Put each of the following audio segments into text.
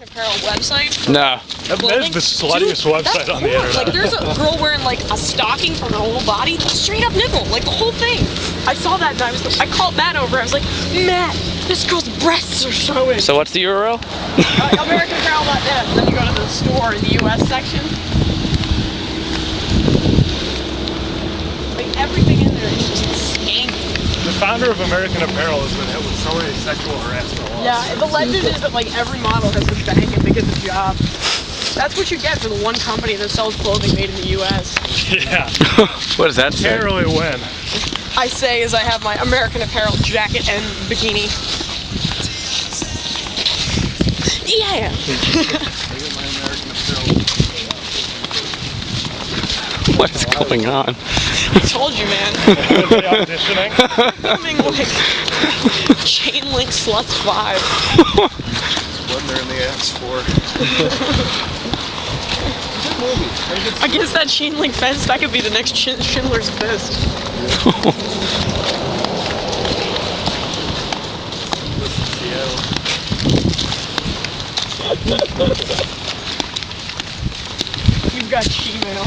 Apparel website. No. That is the sluttiest website on the internet. Like, there's a girl wearing like a stocking for her whole body, straight up nipple, like the whole thing. I saw that and I called Matt over. I was like, Matt, this girl's breasts are showing. So what's the URL? AmericanApparel.net. Then you go to the store in the U.S. section. Like everything in there is just skanky. The founder of American Apparel has been hit with so many sexual harassment laws. Yeah, the legend is that like every model has been banging to get the job. That's what you get for the one company that sells clothing made in the U.S. Yeah. What does that say? Can't really win. I say as I have my American Apparel jacket and bikini. Yeah. What is going on? I told you, man. Auditioning. Filming like Chain Link Sluts 5. Wasn't there in the ass for? I guess that Chain Link fence, that could be the next Schindler's Fist. You've got Gmail.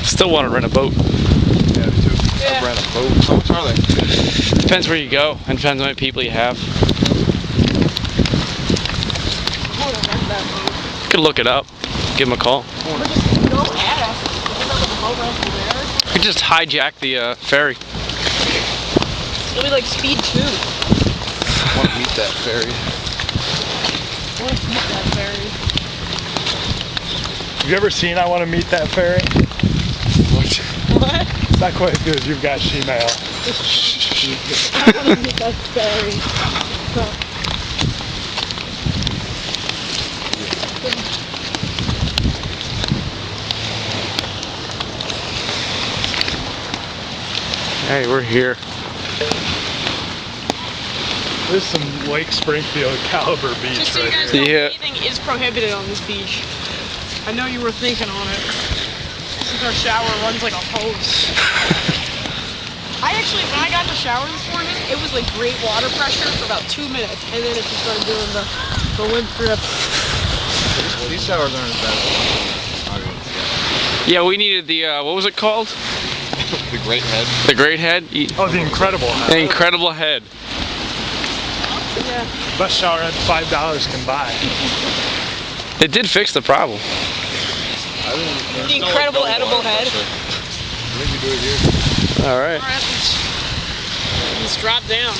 Still want to rent a boat. Yeah, me too. Yeah. I'd rent a boat. How much are they? Depends where you go and depends how many people you have. I want to rent that You could look it up. Give them a call. boat. Or just go at us. Remember the boat rental there? You could just hijack the ferry. It'll be like Speed 2. I want to meet that ferry. I want to meet that ferry. Have you ever seen I Want to Meet That Ferry? What? What? It's not quite as good as You've Got Gmail. I want to meet that ferry. Hey, we're here. This is some Lake Springfield caliber beach Just so you right guys here. know, Yeah. bathing is prohibited on this beach. I know you were thinking on it. Since our shower runs like a hose. When I got in the shower this morning, it was like great water pressure for about 2 minutes, and then it just started doing the limp drip. Well, these showers aren't as bad as I would. Yeah, we needed the, what was it called? The Great Head. The Great Head? Oh, the Incredible. The Incredible Head. Yeah. Best shower at $5 can buy. It did fix the problem. The Incredible Edible Head. I think we do it here. All right. Alright, let's drop down.